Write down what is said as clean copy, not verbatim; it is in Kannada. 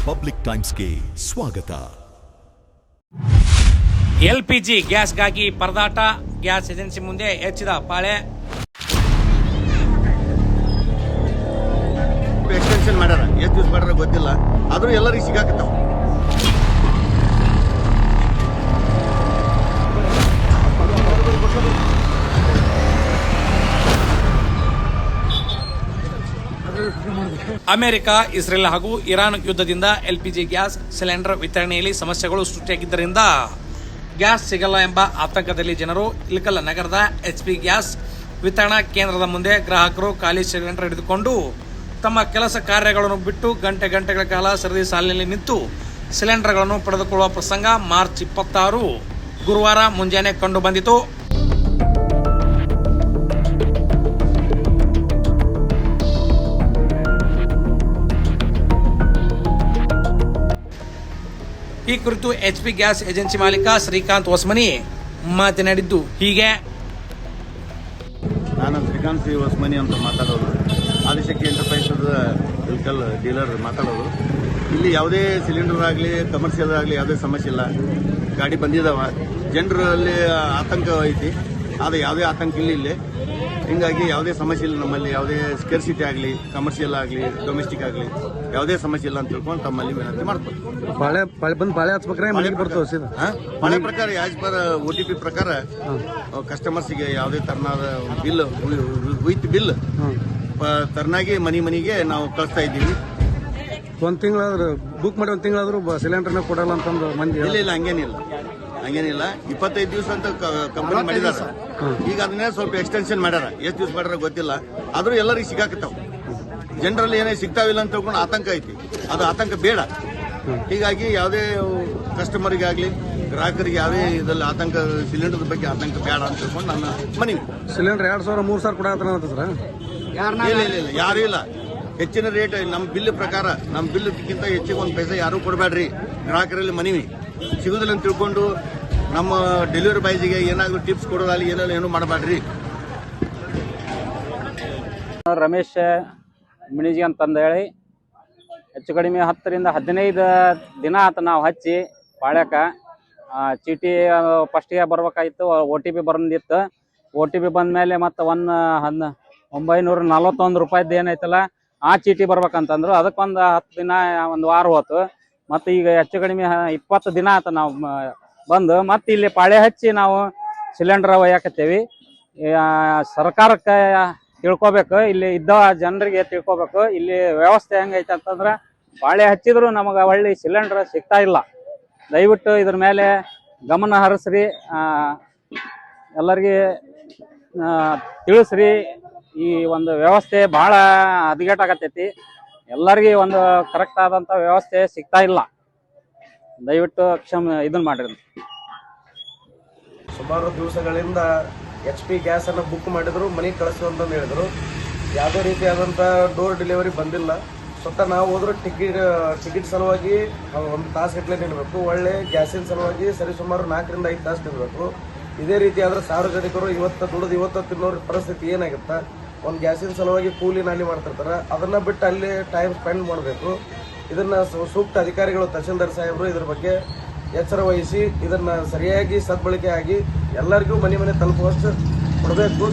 ಪಬ್ಲಿಕ್ ಟೈಮ್ಸ್ಗೆ ಸ್ವಾಗತ. LPG ಗ್ಯಾಸ್ಗಾಗಿ ಪರದಾಟ, ಗ್ಯಾಸ್ ಏಜೆನ್ಸಿ ಮುಂದೆ ಹೆಚ್ಚಿದ ಪಾಳೆ. ಎಕ್ಸ್ಟೆನ್ಷನ್ ಮಾಡ್ಯಾರ, ಎಷ್ಟು ದಿವಸ ಮಾಡ್ಯಾರ ಗೊತ್ತಿಲ್ಲ, ಆದ್ರೂ ಎಲ್ಲರಿಗೂ ಸಿಗಾಕತ್ತಾವ. ಅಮೆರಿಕ, ಇಸ್ರೇಲ್ ಹಾಗೂ ಇರಾನ್ ಯುದ್ಧದಿಂದ LPG ಗ್ಯಾಸ್ ಸಿಲಿಂಡರ್ ವಿತರಣೆಯಲ್ಲಿ ಸಮಸ್ಯೆಗಳು ಸೃಷ್ಟಿಯಾಗಿದ್ದರಿಂದ ಗ್ಯಾಸ್ ಸಿಗಲ್ಲ ಎಂಬ ಆತಂಕದಲ್ಲಿ ಜನರು ಇಳಕಲ್ ನಗರದ HP ಗ್ಯಾಸ್ ವಿತರಣಾ ಕೇಂದ್ರದ ಮುಂದೆ ಗ್ರಾಹಕರು ಖಾಲಿ ಸಿಲಿಂಡರ್ ಹಿಡಿದುಕೊಂಡು ತಮ್ಮ ಕೆಲಸ ಕಾರ್ಯಗಳನ್ನು ಬಿಟ್ಟು ಗಂಟೆಗಳ ಕಾಲ ಸರದಿ ಸಾಲಿನಲ್ಲಿ ನಿಂತು ಸಿಲಿಂಡರ್ಗಳನ್ನು ಪಡೆದುಕೊಳ್ಳುವ ಪ್ರಸಂಗ ಮಾರ್ಚ್ 26 ಗುರುವಾರ ಮುಂಜಾನೆ ಕಂಡು ಬಂದಿತು. ಈ ಕುರಿತು HP ಗ್ಯಾಸ್ ಏಜೆನ್ಸಿ ಮಾಲೀಕ ಶ್ರೀಕಾಂತ್ ಹೊಸಮನಿ ಮಾತನಾಡಿದ್ದು ಹೀಗೆ. ನಾನು ಶ್ರೀಕಾಂತ್ ಹೊಸಮನಿ ಅಂತ ಮಾತಾಡೋದು, ಆದಿಶಕ್ತಿ ಎಂಟರ್ಪ್ರೈಸ್ ಇಳಕಲ್ ಡೀಲರ್ ಮಾತಾಡೋದು. ಇಲ್ಲಿ ಯಾವುದೇ ಸಿಲಿಂಡರ್ ಆಗಲಿ ಕಮರ್ಷಿಯಲ್ ಆಗಲಿ ಯಾವುದೇ ಸಮಸ್ಯೆ ಇಲ್ಲ. ಗಾಡಿ ಬಂದಿದ್ದಾವ, ಜನರಲ್ಲಿ ಆತಂಕ ಐತಿ, ಆದರೆ ಯಾವುದೇ ಆತಂಕ ಇಲ್ಲಿ. ಹಿಂಗಾಗಿ ಯಾವುದೇ ಸಮಸ್ಯೆ ಇಲ್ಲ ನಮ್ಮಲ್ಲಿ. ಯಾವುದೇ ಸ್ಕೇರ್ಸಿಟಿ ಆಗಲಿ, ಕಮರ್ಷಿಯಲ್ ಆಗಲಿ, ಡೊಮೆಸ್ಟಿಕ್ ಆಗಲಿ ಯಾವುದೇ ಸಮಸ್ಯೆ ಇಲ್ಲ ಅಂತ ತಿಳ್ಕೊಂಡು ತಮ್ಮಲ್ಲಿ ವಿನಂತಿ ಮಾಡ್ತಾರೆ. ಮಳೆ ಪ್ರಕಾರ ಆಸ್ ಪರ್ OTP ಪ್ರಕಾರ ಕಸ್ಟಮರ್ಸ್ಗೆ ಯಾವುದೇ ತರನಾದ ಬಿಲ್ ವಿತ್ ಬಿಲ್ ತರನಾಗಿ ಮನೆಗೆ ನಾವು ಕಳಿಸ್ತಾ ಇದ್ದೀವಿ. ಒಂದ್ ತಿಂಗಳಾದ್ರೂ ಬುಕ್ ಮಾಡಿ ಒಂದ್ ತಿಂಗಳಾದ್ರೂ ಸಿಲಿಂಡರ್ನ ಕೊಡಲ್ಲ ಅಂತಂದು ಮಂದಿ. ಇಲ್ಲ ಹಂಗೇನಿಲ್ಲ 25 ದಿವಸ ಅಂತ ಕಂಪನಿ ಮಾಡಿದಾರ. ಈಗ ಅದನ್ನೇ ಸ್ವಲ್ಪ ಎಕ್ಸ್ಟೆನ್ಷನ್ ಮಾಡ್ಯಾರ, ಎಷ್ಟು ದಿವಸ ಮಾಡ್ಯಾರ ಗೊತ್ತಿಲ್ಲ, ಆದ್ರೂ ಎಲ್ಲರಿಗೂ ಸಿಗಾಕತ್ತಾವ. ಜನರಲ್ಲಿ ಏನೇ ಸಿಗ್ತಾವಿಲ್ಲ ಅಂತ ತಿಳ್ಕೊಂಡು ಆತಂಕ ಐತಿ, ಅದು ಆತಂಕ ಬೇಡ. ಹೀಗಾಗಿ ಯಾವುದೇ ಕಸ್ಟಮರ್ಗಾಗ್ಲಿ ಗ್ರಾಹಕರಿಗೆ ಯಾವುದೇ ಇದ್ರಲ್ಲಿ ಆತಂಕ, ಸಿಲಿಂಡರ್ ಬಗ್ಗೆ ಆತಂಕ ಬೇಡ ಅಂತ ತಿಳ್ಕೊಂಡು ನನ್ನ ಮನವಿ. ಸಿಲಿಂಡರ್ 2,000-3,000 ಕೊಡತ್ತಾರ. ಇಲ್ಲ ಯಾರು ಇಲ್ಲ. ಹೆಚ್ಚಿನ ರೇಟ್ ನಮ್ಮ ಬಿಲ್ ಪ್ರಕಾರ, ನಮ್ಮ ಬಿಲ್ಗಿಂತ ಹೆಚ್ಚಿಗೆ ಒಂದು ಪೈಸೆ ಯಾರು ಕೊಡಬೇಡ್ರಿ. ಗ್ರಾಹಕರಲ್ಲಿ ಮನವಿ ಸಿಗುದಿಲ್ಲ ಅಂತ ತಿಳ್ಕೊಂಡು ನಮ್ಮ ಡೆಲಿವರಿ ಬಾಯ್ಸ್ಗೆ ಏನಾದ್ರು ಟಿಪ್ಸ್ ಕೊಡೋದಾಗಲಿ ಏನು ಮಾಡಬೇಡ್ರಿ. ರಮೇಶ್ ಮಿಣಿಜಿ ಅಂತಂದು ಹೇಳಿ ಹೆಚ್ಚು ಕಡಿಮೆ 10 ರಿಂದ 15 ದಿನ ಆತ ನಾವು ಹಚ್ಚಿ ಪಾಳ್ಯಾಕ. ಚೀಟಿ ಫಸ್ಟಿಗೆ ಬರ್ಬೇಕಾಗಿತ್ತು, OTP ಬಂದಿತ್ತು. OTP ಬಂದ ಮೇಲೆ ಮತ್ತೆ 941 ರೂಪಾಯಿದ್ದು ಏನೈತಲ್ಲ ಆ ಚೀಟಿ ಬರ್ಬೇಕಂತಂದ್ರು. ಅದಕ್ಕೊಂದು 10 ದಿನ, ಒಂದು ವಾರ ಹೋತು. ಮತ್ತು ಈಗ ಹೆಚ್ಚು ಕಡಿಮೆ 20 ದಿನ ಆತ ನಾವು ಬಂದು ಮತ್ತೆ ಇಲ್ಲಿ ಪಾಳೆ ಹಚ್ಚಿ ನಾವು ಸಿಲಿಂಡರ್ ಒಯ್ಯಾಕತ್ತೇವಿ. ಸರ್ಕಾರಕ್ಕೆ ತಿಳ್ಕೊಬೇಕು, ಇಲ್ಲಿ ಇದ್ದ ಜನರಿಗೆ ತಿಳ್ಕೊಬೇಕು ಇಲ್ಲಿ ವ್ಯವಸ್ಥೆ ಹೆಂಗೈತೆ ಅಂತಂದ್ರೆ ಪಾಳೆ ಹಚ್ಚಿದ್ರು ನಮಗೆ ಒಳ್ಳೆ ಸಿಲಿಂಡರ್ ಸಿಗ್ತಾ ಇಲ್ಲ. ದಯವಿಟ್ಟು ಇದ್ರ ಮೇಲೆ ಗಮನ ಹರಿಸ್ರಿ, ಎಲ್ಲರಿಗೆ ತಿಳಿಸ್ರಿ. ಈ ಒಂದು ವ್ಯವಸ್ಥೆ ಭಾಳ ಹದಗೆಟ್ಟಾಗತ್ತೈತಿ. ಎಲ್ಲರಿಗೆ ಒಂದು ಕರೆಕ್ಟ್ ಆದಂಥ ವ್ಯವಸ್ಥೆ ಸಿಗ್ತಾ ಇಲ್ಲ. ದಯವಿಟ್ಟು ಇದನ್ನ ಮಾಡಿರಿ. ಸುಮಾರು ದಿವಸಗಳಿಂದ HP ಗ್ಯಾಸನ್ನು ಬುಕ್ ಮಾಡಿದ್ರು, ಮನೆಗೆ ಕಳಿಸು ಅಂತಂದು ಹೇಳಿದ್ರು. ಯಾವುದೇ ರೀತಿಯಾದಂಥ ಡೋರ್ ಡೆಲಿವರಿ ಬಂದಿಲ್ಲ. ಸ್ವತಃ ನಾವು ಹೋದ್ರೆ ಟಿಕೆಟ್ ಸಲುವಾಗಿ ಒಂದು ತಾಸು ಗಟ್ಟಲೆ ನಿಲ್ಲಬೇಕು. ಒಳ್ಳೆ ಗ್ಯಾಸಿನ ಸಲುವಾಗಿ ಸರಿಸುಮಾರು 4 ರಿಂದ 5 ತಾಸು ನಿಲ್ಲಬೇಕು. ಇದೇ ರೀತಿ ಆದರೆ ಸಾರ್ವಜನಿಕರು ಇವತ್ತು ತಿನ್ನೋರ ಪರಿಸ್ಥಿತಿ ಏನಾಗುತ್ತೆ? ಒಂದು ಗ್ಯಾಸಿನ ಸಲುವಾಗಿ ಕೂಲಿ ನಾಲಿ ಮಾಡ್ತಿರ್ತಾರೆ, ಅದನ್ನ ಬಿಟ್ಟು ಅಲ್ಲಿ ಟೈಮ್ ಸ್ಪೆಂಡ್ ಮಾಡಬೇಕು. ಇದನ್ನ ಸೂಕ್ತ ಅಧಿಕಾರಿಗಳು, ತಹಶೀಲ್ದಾರ್ ಸಾಹೇಬರು ಇದ್ರ ಬಗ್ಗೆ ಎಚ್ಚರ ವಹಿಸಿ ಇದನ್ನ ಸರಿಯಾಗಿ ಸದ್ಬಳಕೆ ಆಗಿ ಎಲ್ಲರಿಗೂ ಮನೆ ತಲುಪುವಷ್ಟು ಕೊಡಬೇಕು.